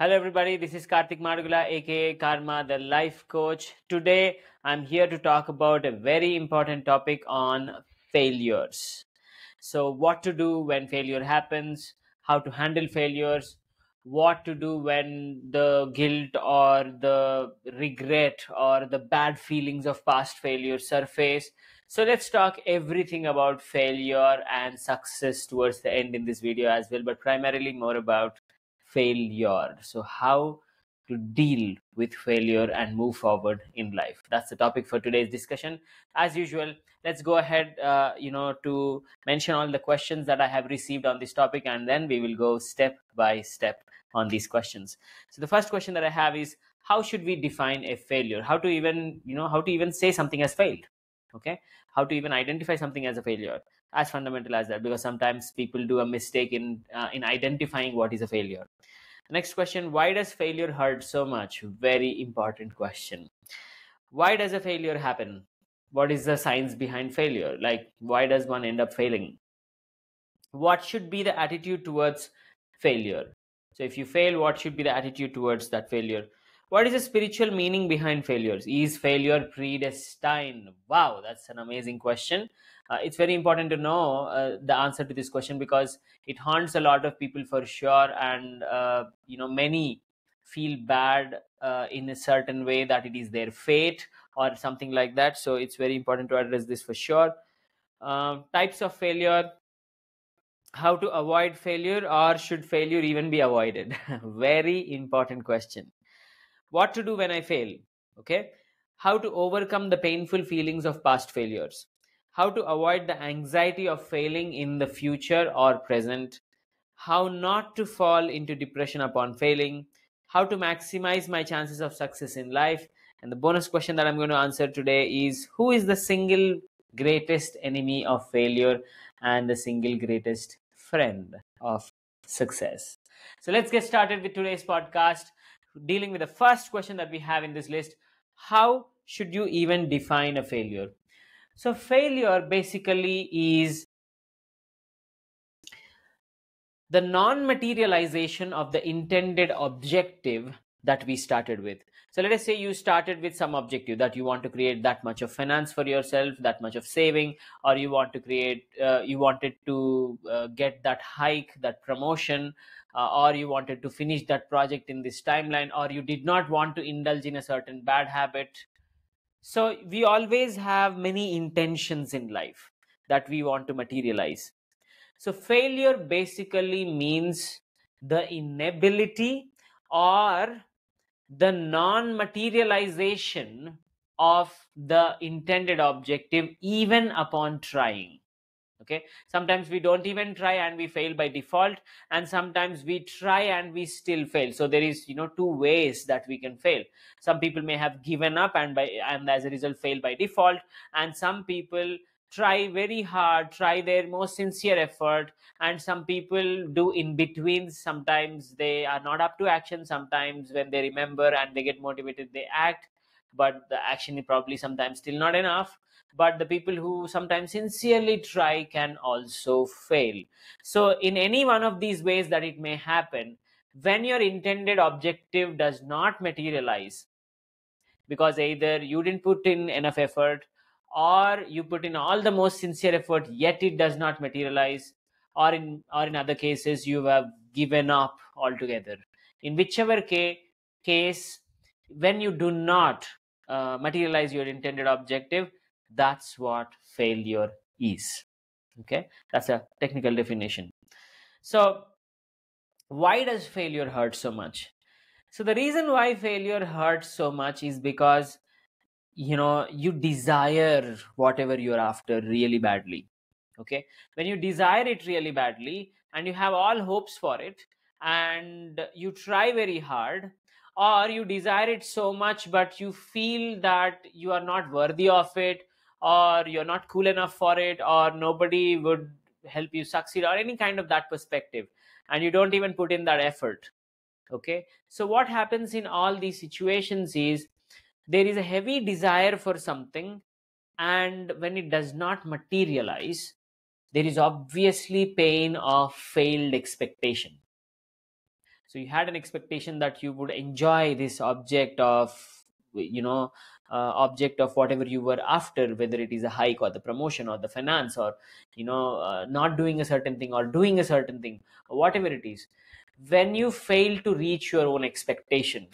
Hello, everybody. This is Karthik Madugula, aka Karma, the life coach. Today, I'm here to talk about a very important topic on failures. So, what to do when failure happens, how to handle failures, what to do when the guilt or the regret or the bad feelings of past failures surface. So, let's talk everything about failure and success towards the end in this video as well, but primarily more about failure. So, how to deal with failure and move forward in life. That's the topic for today's discussion. As usual, let's go ahead, to mention all the questions that I have received on this topic, and then we will go step by step on these questions. So, the first question that I have is, how should we define a failure? How to even say something has failed? Okay, how to even identify something as a failure? As fundamental as that, because sometimes people do a mistake in identifying what is a failure. Next question, why does failure hurt so much? Very important question. Why does a failure happen? What is the science behind failure? Like, why does one end up failing? What should be the attitude towards failure? So, if you fail, what should be the attitude towards that failure? What is the spiritual meaning behind failures? Is failure predestined? Wow, that's an amazing question. It's very important to know the answer to this question, because it haunts a lot of people for sure, and many feel bad in a certain way that it is their fate or something like that. So it's very important to address this for sure. Types of failure, how to avoid failure, or should failure even be avoided? Very important question. What to do when I fail? Okay. How to overcome the painful feelings of past failures? How to avoid the anxiety of failing in the future or present? How not to fall into depression upon failing? How to maximize my chances of success in life? And the bonus question that I'm going to answer today is, who is the single greatest enemy of failure and the single greatest friend of success? So let's get started with today's podcast, dealing with the first question that we have in this list. How should you even define a failure? So, failure basically is the non-materialization of the intended objective that we started with. So let us say you started with some objective that you want to create that much of finance for yourself, that much of saving, or you want to create, you wanted to get that hike, that promotion, or you wanted to finish that project in this timeline, or you did not want to indulge in a certain bad habit. So we always have many intentions in life that we want to materialize. So failure basically means the inability or the non-materialization of the intended objective even upon trying. Okay, sometimes we don't even try and we fail by default, and sometimes we try and we still fail. So there is two ways that we can fail. Some people may have given up and as a result fail by default, and some people try very hard, try their most sincere effort, and some people do in between. Sometimes they are not up to action, sometimes when they remember and they get motivated they act, but the action is probably sometimes still not enough. But the people who sometimes sincerely try can also fail. So in any one of these ways that it may happen, when your intended objective does not materialize, because either you didn't put in enough effort, or you put in all the most sincere effort yet it does not materialize, or in other cases you have given up altogether. In whichever case, when you do not materialize your intended objective, that's what failure is. Okay, that's a technical definition. So why does failure hurt so much? So the reason why failure hurts so much is because you desire whatever you're after really badly. Okay, when you desire it really badly and you have all hopes for it and you try very hard, or you desire it so much but you feel that you are not worthy of it, or you're not cool enough for it, or nobody would help you succeed, or any kind of that perspective, and you don't even put in that effort. Okay, so what happens in all these situations is, there is a heavy desire for something, and when it does not materialize, there is obviously pain of failed expectation. So you had an expectation that you would enjoy this you know object of whatever you were after, whether it is a hike or the promotion or the finance, or not doing a certain thing or doing a certain thing, or whatever it is. When you fail to reach your own expectation,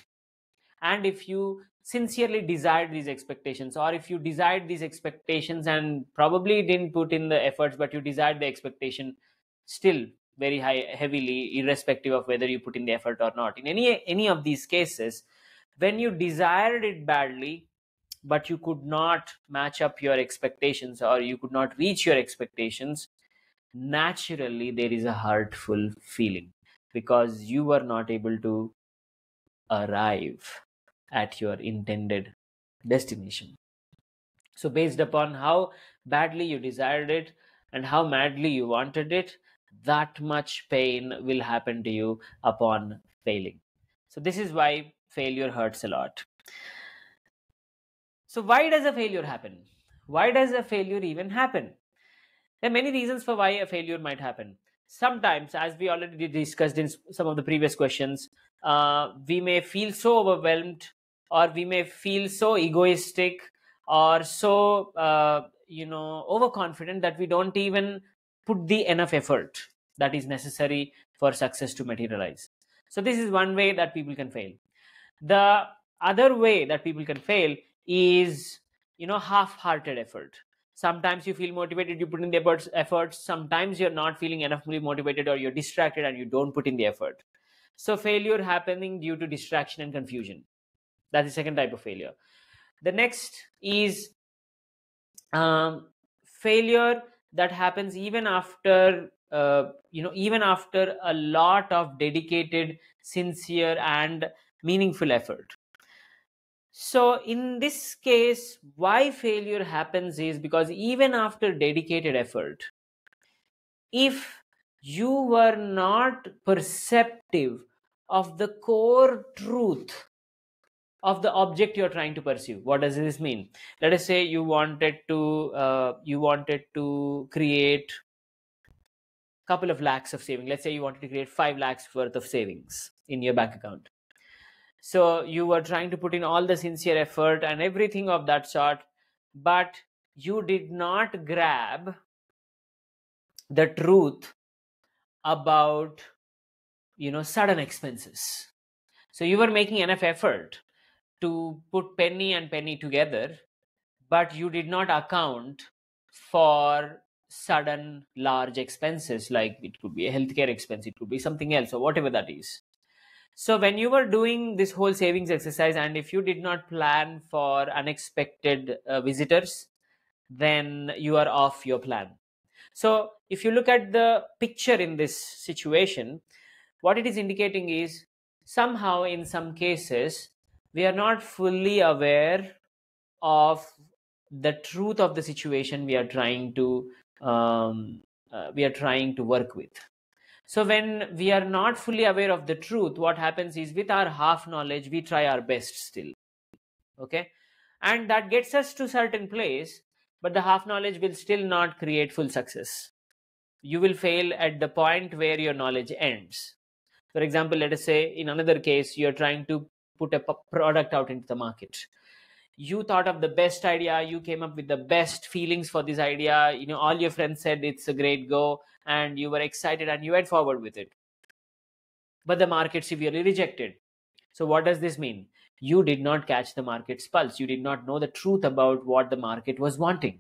and if you sincerely desired these expectations, or if you desired these expectations and probably didn't put in the efforts, but you desired the expectation still very high, heavily, irrespective of whether you put in the effort or not, in any of these cases, when you desired it badly but you could not match up your expectations, or you could not reach your expectations, naturally there is a hurtful feeling, because you were not able to arrive at your intended destination. So, based upon how badly you desired it and how madly you wanted it, that much pain will happen to you upon failing. So, this is why failure hurts a lot. So, why does a failure happen? Why does a failure even happen? There are many reasons for why a failure might happen. Sometimes, as we already discussed in some of the previous questions, we may feel so overwhelmed, or we may feel so egoistic, or so overconfident that we don't even put the enough effort that is necessary for success to materialize. So this is one way that people can fail. The other way that people can fail is half-hearted effort. Sometimes you feel motivated, you put in the efforts. Sometimes you're not feeling enoughly motivated, or you're distracted and you don't put in the effort. So failure happening due to distraction and confusion. That's the second type of failure. The next is failure that happens even after even after a lot of dedicated, sincere and meaningful effort. So in this case, why failure happens is because even after dedicated effort, if you were not perceptive of the core truth of the object you're trying to pursue. What does this mean? Let us say you wanted to create a couple of lakhs of saving. Let's say you wanted to create 5 lakhs worth of savings in your bank account. So you were trying to put in all the sincere effort and everything of that sort, but you did not grab the truth about sudden expenses. So you were making enough effort to put penny and penny together, but you did not account for sudden large expenses, like it could be a healthcare expense, it could be something else, or whatever that is. So when you were doing this whole savings exercise, and if you did not plan for unexpected visitors, then you are off your plan. So if you look at the picture in this situation, what it is indicating is, somehow in some cases we are not fully aware of the truth of the situation we are trying to work with. So when we are not fully aware of the truth, what happens is, with our half knowledge we try our best still. Okay, and that gets us to certain place, but the half knowledge will still not create full success. You will fail at the point where your knowledge ends. For example, let us say in another case, you're trying to put a product out into the market. You thought of the best idea, you came up with the best feelings for this idea, all your friends said it's a great go, and you were excited and you went forward with it. But the market severely rejected. So what does this mean? You did not catch the market's pulse. You did not know the truth about what the market was wanting.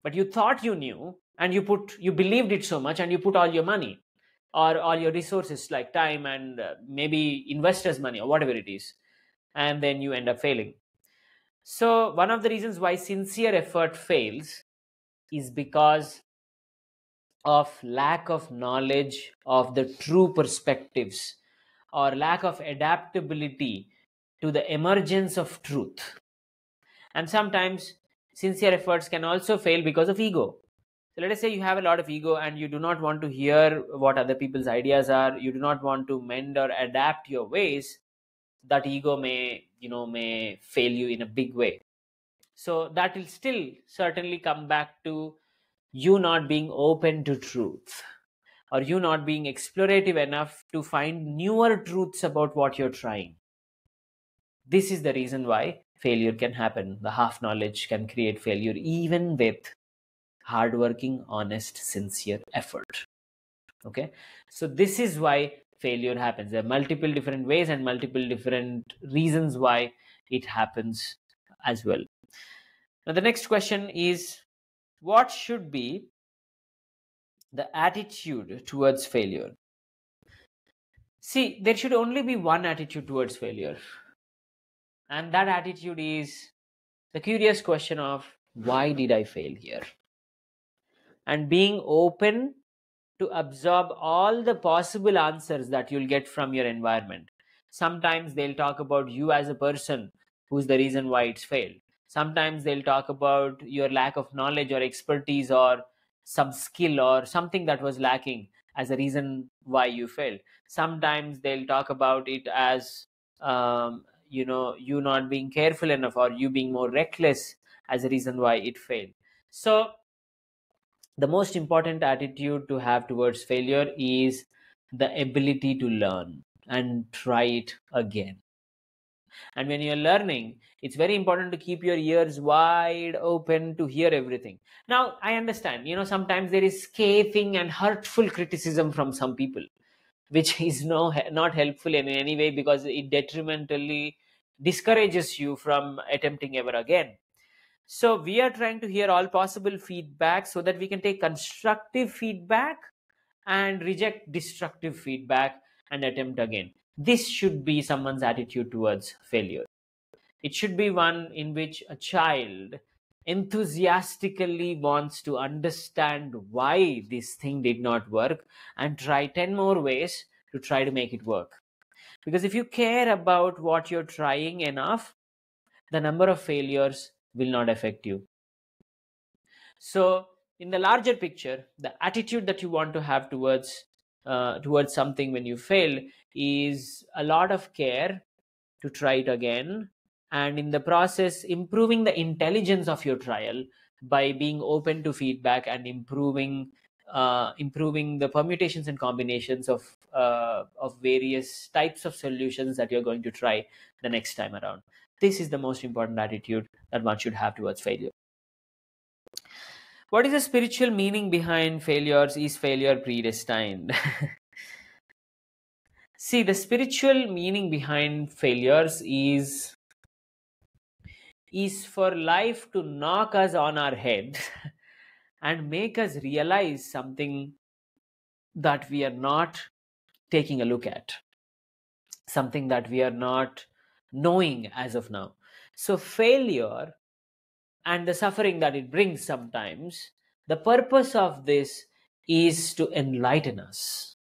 But you thought you knew, and you believed it so much, and you put all your money or all your resources, like time and maybe investors' money or whatever it is, and then you end up failing. So one of the reasons why sincere effort fails is because of lack of knowledge of the true perspectives, or lack of adaptability to the emergence of truth. And sometimes sincere efforts can also fail because of ego. So let us say you have a lot of ego and you do not want to hear what other people's ideas are. You do not want to mend or adapt your ways. That ego may fail you in a big way. So that will still certainly come back to you not being open to truth. or you not being explorative enough to find newer truths about what you're trying. This is the reason why failure can happen. The half knowledge can create failure, even with hardworking, honest, sincere effort. Okay, so this is why failure happens. There are multiple different ways and multiple different reasons why it happens as well. Now, the next question is, what should be the attitude towards failure? See, there should only be one attitude towards failure, and that attitude is the curious question of, why did I fail here? And being open to absorb all the possible answers that you'll get from your environment. Sometimes they'll talk about you as a person who's the reason why it's failed. Sometimes they'll talk about your lack of knowledge or expertise or some skill or something that was lacking as a reason why you failed. Sometimes they'll talk about it as you not being careful enough or you being more reckless as a reason why it failed. So the most important attitude to have towards failure is the ability to learn and try it again. And when you're learning, it's very important to keep your ears wide open to hear everything. Now, I understand, sometimes there is scathing and hurtful criticism from some people, which is not helpful in any way, because it detrimentally discourages you from attempting ever again. So we are trying to hear all possible feedback so that we can take constructive feedback and reject destructive feedback and attempt again. This should be someone's attitude towards failure. It should be one in which a child enthusiastically wants to understand why this thing did not work and try 10 more ways to try to make it work. Because if you care about what you're trying enough, the number of failures will not affect you. So in the larger picture, the attitude that you want to have towards something when you fail is a lot of care to try it again, and in the process improving the intelligence of your trial by being open to feedback and improving the permutations and combinations of various types of solutions that you're going to try the next time around. This is the most important attitude that one should have towards failure. What is the spiritual meaning behind failures? Is failure predestined? See, the spiritual meaning behind failures is for life to knock us on our head and make us realize something that we are not taking a look at, something that we are not knowing as of now. So failure and the suffering that it brings sometimes, the purpose of this is to enlighten us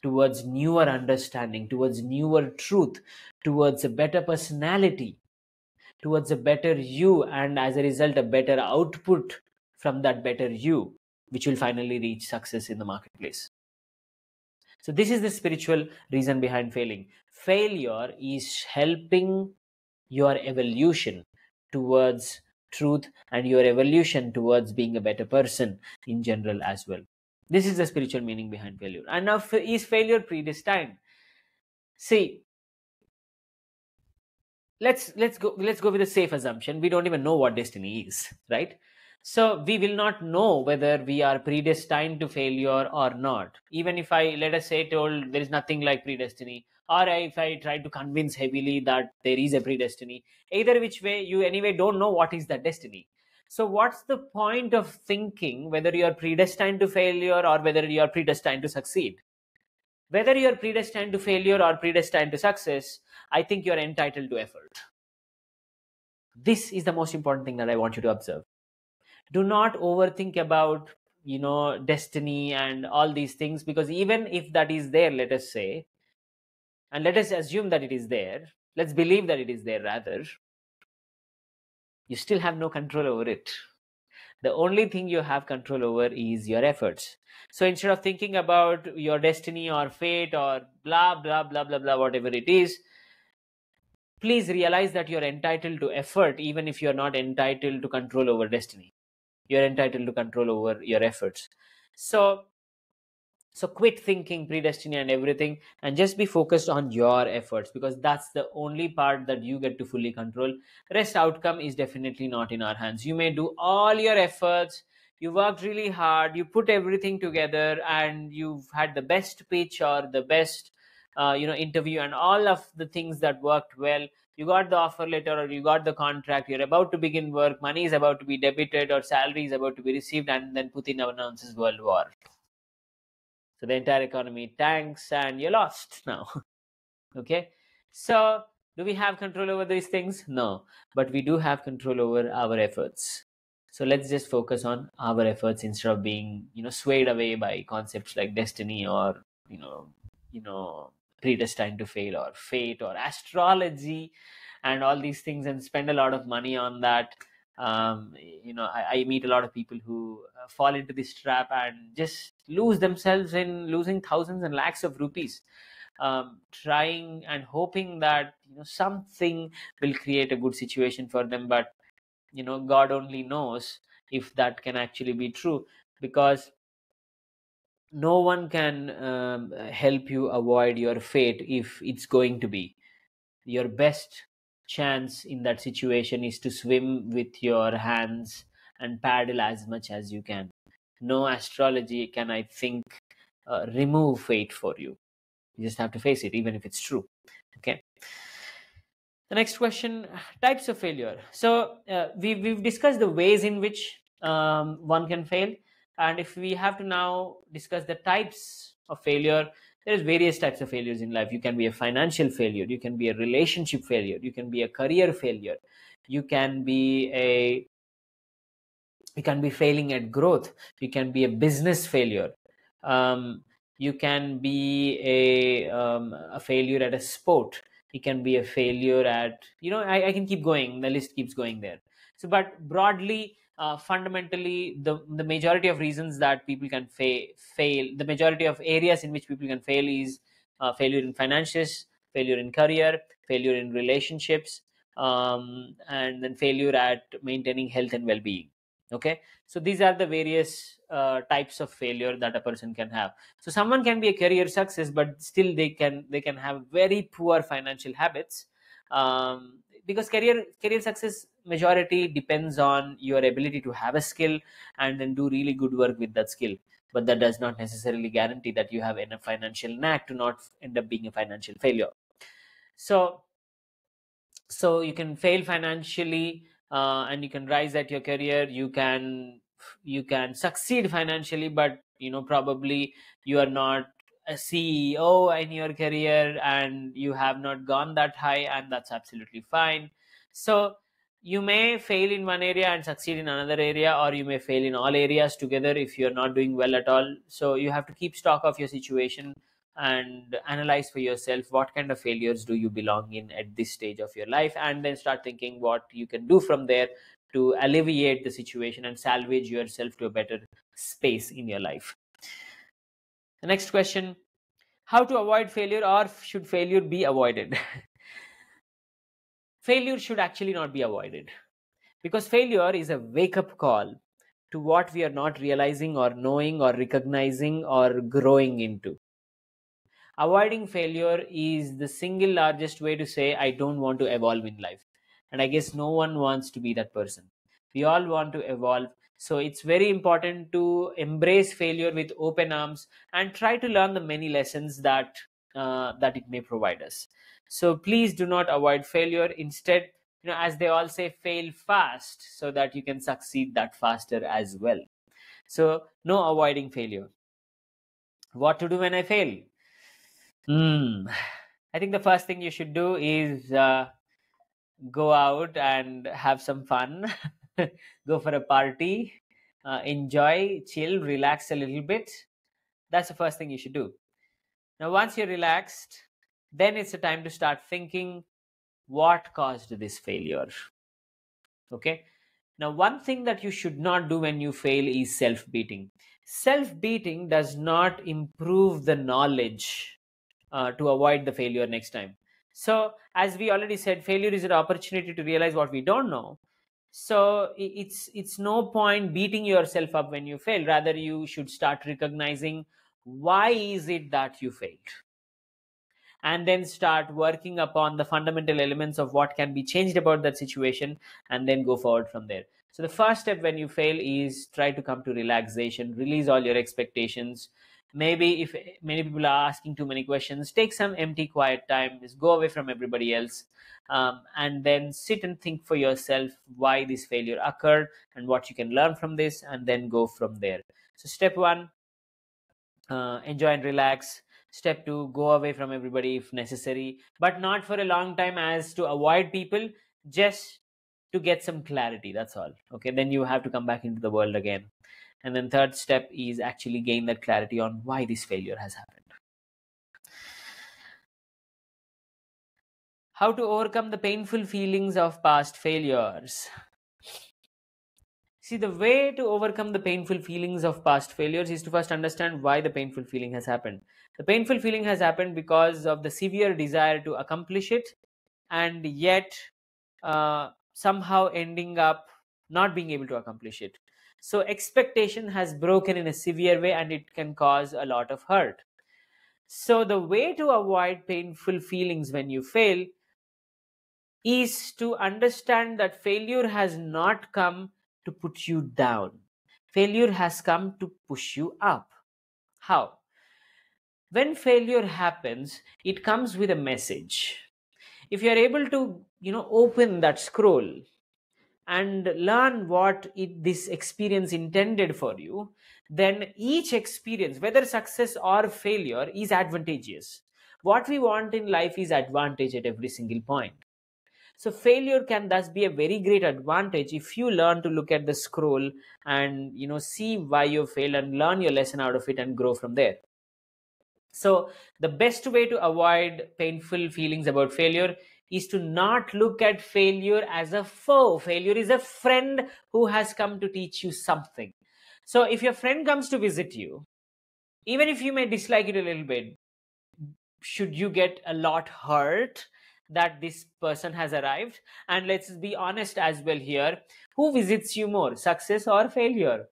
towards newer understanding, towards newer truth, towards a better personality, towards a better you, and as a result, a better output from that better you, which will finally reach success in the marketplace. So this is the spiritual reason behind failing. Failure is helping your evolution towards truth and your evolution towards being a better person in general as well. This is the spiritual meaning behind failure. And now, is failure predestined? See, let's go with a safe assumption. We don't even know what destiny is, right? So we will not know whether we are predestined to failure or not. Even if I, let us say, told there is nothing like predestiny, or if I try to convince heavily that there is a predestiny, either which way, you anyway don't know what is that destiny. So what's the point of thinking whether you are predestined to failure or whether you are predestined to succeed? Whether you are predestined to failure or predestined to success, I think you are entitled to effort. This is the most important thing that I want you to observe. Do not overthink about, destiny and all these things, because even if that is there, let us say, and let us assume that it is there, let's believe that it is there rather, you still have no control over it. The only thing you have control over is your efforts. So instead of thinking about your destiny or fate or blah, blah, blah, blah, blah, whatever it is, please realize that you're entitled to effort, even if you're not entitled to control over destiny. You're entitled to control over your efforts. So So quit thinking predestiny and everything, and just be focused on your efforts, because that's the only part that you get to fully control. Rest outcome is definitely not in our hands. You may do all your efforts, you worked really hard, you put everything together, and you've had the best pitch or the best interview and all of the things that worked well. You got the offer letter or you got the contract, you're about to begin work, money is about to be debited or salary is about to be received, and then Putin announces world war. So the entire economy tanks and you're lost now. Okay. So do we have control over these things? No, but we do have control over our efforts. So let's just focus on our efforts instead of being, swayed away by concepts like destiny or, you know, you know, predestined to fail or fate or astrology and all these things, and spend a lot of money on that. I meet a lot of people who fall into this trap and just lose themselves in losing thousands and lakhs of rupees, trying and hoping that something will create a good situation for them. But God only knows if that can actually be true, because no one can help you avoid your fate if it's going to be. Your best chance in that situation is to swim with your hands and paddle as much as you can. No astrology can, I think, remove fate for you. You just have to face it, even if it's true. Okay. The next question: types of failure. So we've discussed the ways in which one can fail, and if we have to now discuss the types of failure, there's various types of failures in life. You can be a financial failure, you can be a relationship failure, you can be a career failure, you can be failing at growth, you can be a business failure, um, you can be a failure at a sport, you can be a failure at I can keep going, the list keeps going there. So but broadly, fundamentally, the majority of reasons that people can fail, the majority of areas in which people can fail is failure in finances, failure in career, failure in relationships, and then failure at maintaining health and well-being. Okay, so these are the various types of failure that a person can have. So someone can be a career success, but still they can have very poor financial habits, because career success majority depends on your ability to have a skill and then do really good work with that skill. But that does not necessarily guarantee that you have enough financial knack to not end up being a financial failure. So you can fail financially, and you can rise at your career. You can succeed financially, but probably you are not a CEO in your career and you have not gone that high, and that's absolutely fine. So you may fail in one area and succeed in another area, or you may fail in all areas together if you're not doing well at all. So you have to keep stock of your situation and analyze for yourself what kind of failures do you belong in at this stage of your life, and then start thinking what you can do from there to alleviate the situation and salvage yourself to a better space in your life. The next question: how to avoid failure, or should failure be avoided? Failure should actually not be avoided, because failure is a wake-up call to what we are not realizing or knowing or recognizing or growing into. Avoiding failure is the single largest way to say I don't want to evolve in life, and I guess no one wants to be that person. We all want to evolve, so it's very important to embrace failure with open arms and try to learn the many lessons that it may provide us. So please do not avoid failure. Instead, as they all say, fail fast so that you can succeed that faster as well. So no avoiding failure. What to do when I fail? I think the first thing you should do is go out and have some fun, go for a party, enjoy, chill, relax a little bit. That's the first thing you should do. Now, once you're relaxed, then it's a time to start thinking what caused this failure. Okay. Now, one thing that you should not do when you fail is self-beating. Self-beating does not improve the knowledge to avoid the failure next time. So, as we already said, failure is an opportunity to realize what we don't know. So, it's no point beating yourself up when you fail. Rather, you should start recognizing why is it that you failed, and then start working upon the fundamental elements of what can be changed about that situation, and then go forward from there. So the first step when you fail is try to come to relaxation, release all your expectations. Maybe if many people are asking too many questions, take some empty quiet time, just go away from everybody else, and then sit and think for yourself why this failure occurred and what you can learn from this, and then go from there. So step one, enjoy and relax. Step two, go away from everybody if necessary, but not for a long time as to avoid people, just to get some clarity. That's all. Okay, then you have to come back into the world again. And then third step is actually gain that clarity on why this failure has happened. How to overcome the painful feelings of past failures. See, the way to overcome the painful feelings of past failures is to first understand why the painful feeling has happened. The painful feeling has happened because of the severe desire to accomplish it, and yet somehow ending up not being able to accomplish it. So, expectation has broken in a severe way, and it can cause a lot of hurt. So, the way to avoid painful feelings when you fail is to understand that failure has not come to put you down. Failure has come to push you up. How? When failure happens, it comes with a message. If you are able to, open that scroll and learn what this experience intended for you, then each experience, whether success or failure, is advantageous. What we want in life is advantage at every single point. So failure can thus be a very great advantage if you learn to look at the scroll and see why you failed and learn your lesson out of it and grow from there. So the best way to avoid painful feelings about failure is to not look at failure as a foe. Failure is a friend who has come to teach you something. So if your friend comes to visit you, even if you may dislike it a little bit, should you get a lot hurt that this person has arrived? And let's be honest as well here, who visits you more, success or failure?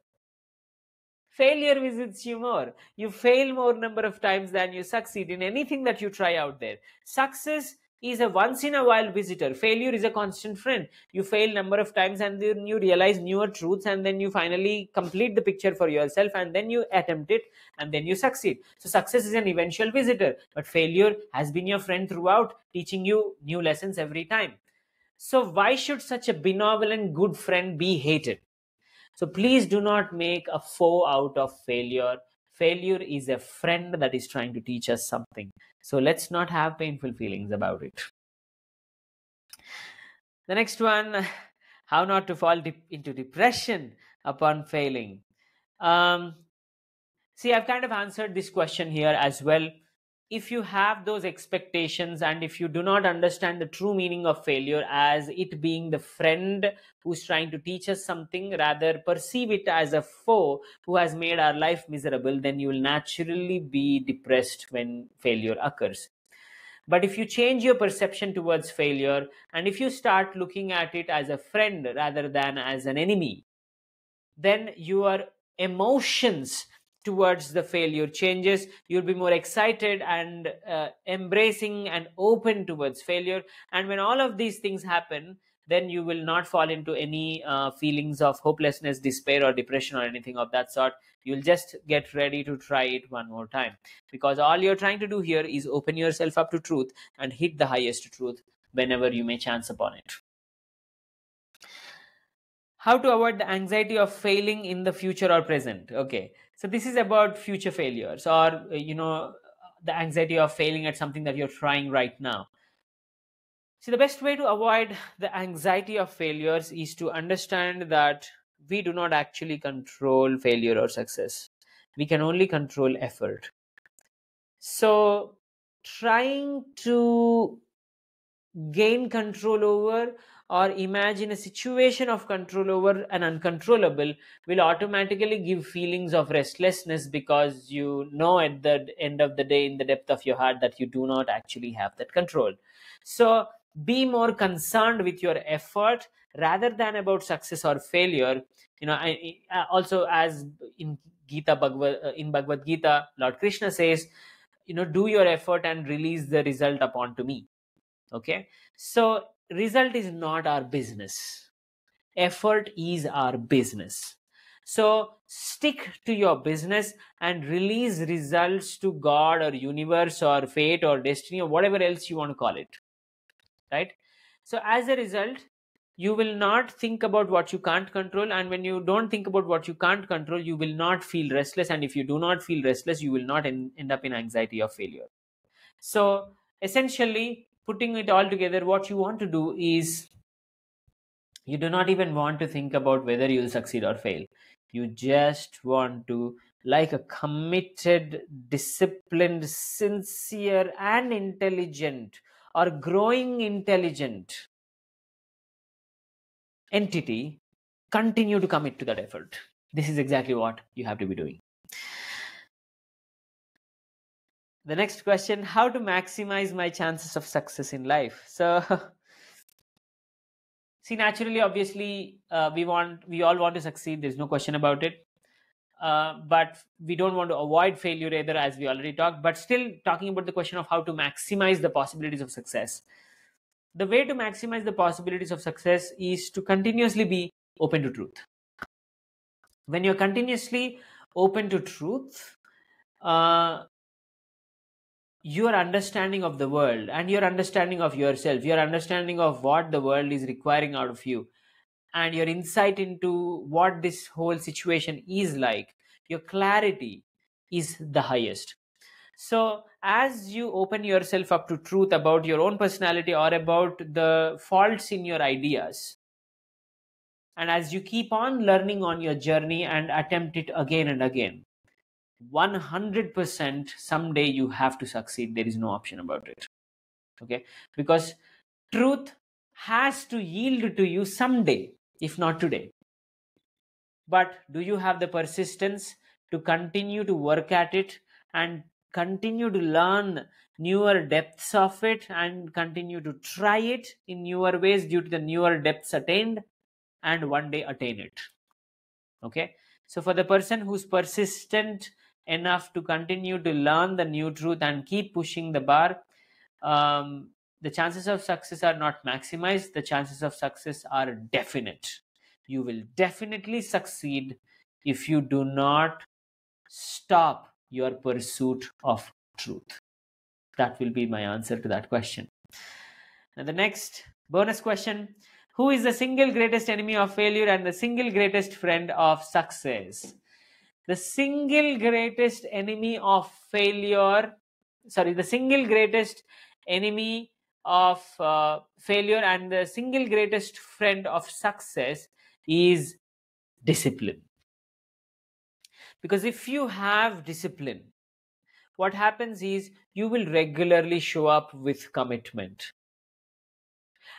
Failure visits you more. You fail more number of times than you succeed in anything that you try out there. Success is a once in a while visitor. Failure is a constant friend. You fail number of times and then you realize newer truths, and then you finally complete the picture for yourself, and then you attempt it, and then you succeed. So success is an eventual visitor, but failure has been your friend throughout, teaching you new lessons every time. So why should such a benevolent good friend be hated? So please do not make a foe out of failure. Failure is a friend that is trying to teach us something. So let's not have painful feelings about it. The next one, how not to fall into depression upon failing. See, I've kind of answered this question here as well. If you have those expectations, and if you do not understand the true meaning of failure as it being the friend who's trying to teach us something, rather perceive it as a foe who has made our life miserable, then you will naturally be depressed when failure occurs. But if you change your perception towards failure, and if you start looking at it as a friend rather than as an enemy, then your emotions towards the failure changes. You'll be more excited and embracing and open towards failure. And when all of these things happen, then you will not fall into any feelings of hopelessness, despair, or depression, or anything of that sort. You'll just get ready to try it one more time, because all you're trying to do here is open yourself up to truth and hit the highest truth whenever you may chance upon it. How to avoid the anxiety of failing in the future or present. Okay, so this is about future failures, or the anxiety of failing at something that you're trying right now. See, the best way to avoid the anxiety of failures is to understand that we do not actually control failure or success. We can only control effort. So trying to gain control over, or imagine a situation of control over an uncontrollable, will automatically give feelings of restlessness, because you know at the end of the day, in the depth of your heart, that you do not actually have that control. So be more concerned with your effort rather than about success or failure. Also, as in Bhagavad Gita, Lord Krishna says, do your effort and release the result upon to me. Okay, so result is not our business. Effort is our business. So stick to your business and release results to God or universe or fate or destiny or whatever else you want to call it. Right? So as a result, you will not think about what you can't control. And when you don't think about what you can't control, you will not feel restless. And if you do not feel restless, you will not end up in anxiety or failure. So essentially, putting it all together, what you want to do is, you do not even want to think about whether you'll succeed or fail. You just want to, like a committed, disciplined, sincere, and intelligent or growing intelligent entity, continue to commit to that effort. This is exactly what you have to be doing. The next question: how to maximize my chances of success in life? So, see, naturally, obviously, we all want to succeed. There's no question about it. But we don't want to avoid failure either, as we already talked. But still, talking about the question of how to maximize the possibilities of success. The way to maximize the possibilities of success is to continuously be open to truth. When you're continuously open to truth, your understanding of the world and your understanding of yourself, your understanding of what the world is requiring out of you, and your insight into what this whole situation is like, your clarity is the highest. So as you open yourself up to truth about your own personality or about the faults in your ideas, and as you keep on learning on your journey and attempt it again and again, 100% someday you have to succeed. There is no option about it. Okay, because truth has to yield to you someday, if not today. But do you have the persistence to continue to work at it and continue to learn newer depths of it and continue to try it in newer ways due to the newer depths attained, and one day attain it? Okay, so for the person who's persistent enough to continue to learn the new truth and keep pushing the bar, the chances of success are not maximized. The chances of success are definite. You will definitely succeed if you do not stop your pursuit of truth. That will be my answer to that question. And the next bonus question: who is the single greatest enemy of failure and the single greatest friend of success? The single greatest enemy of failure, the single greatest enemy of failure and the single greatest friend of success is discipline. Because if you have discipline, what happens is you will regularly show up with commitment.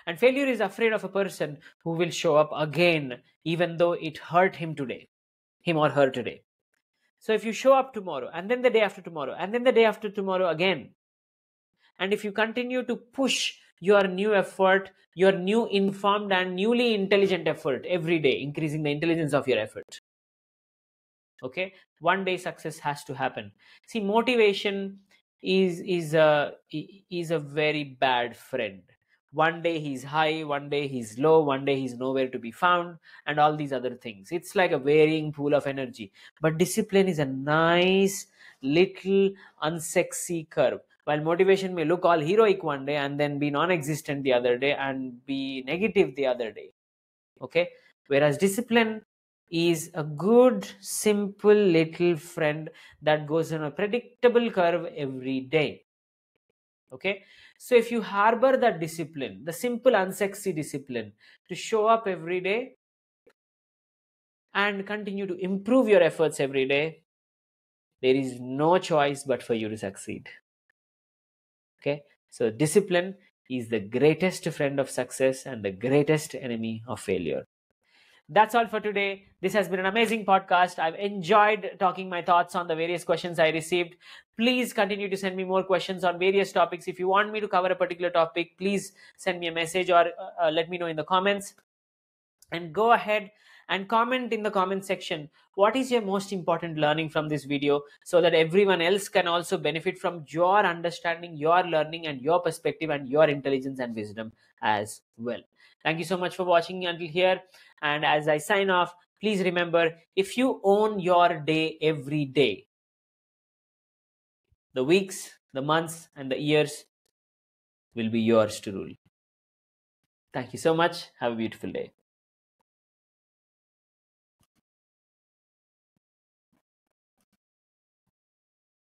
And failure is afraid of a person who will show up again, even though it hurt him or her today. So if you show up tomorrow, and then the day after tomorrow, and then the day after tomorrow again, and if you continue to push your new effort, your new informed and newly intelligent effort every day, increasing the intelligence of your effort, okay, one day success has to happen. See, motivation is a very bad friend. One day he's high, one day he's low, one day he's nowhere to be found, and all these other things. It's like a varying pool of energy. But discipline is a nice little unsexy curve. While motivation may look all heroic one day and then be non-existent the other day and be negative the other day, okay, whereas discipline is a good simple little friend that goes on a predictable curve every day. Okay, so if you harbor that discipline, the simple unsexy discipline to show up every day and continue to improve your efforts every day, there is no choice but for you to succeed. Okay, so discipline is the greatest friend of success and the greatest enemy of failure. That's all for today. This has been an amazing podcast. I've enjoyed talking my thoughts on the various questions I received. Please continue to send me more questions on various topics. If you want me to cover a particular topic, please send me a message or let me know in the comments. And go ahead and comment in the comment section what is your most important learning from this video, so that everyone else can also benefit from your understanding, your learning, and your perspective, and your intelligence and wisdom as well. Thank you so much for watching until here. And as I sign off, please remember, if you own your day every day, the weeks, the months, and the years will be yours to rule. Thank you so much. Have a beautiful day.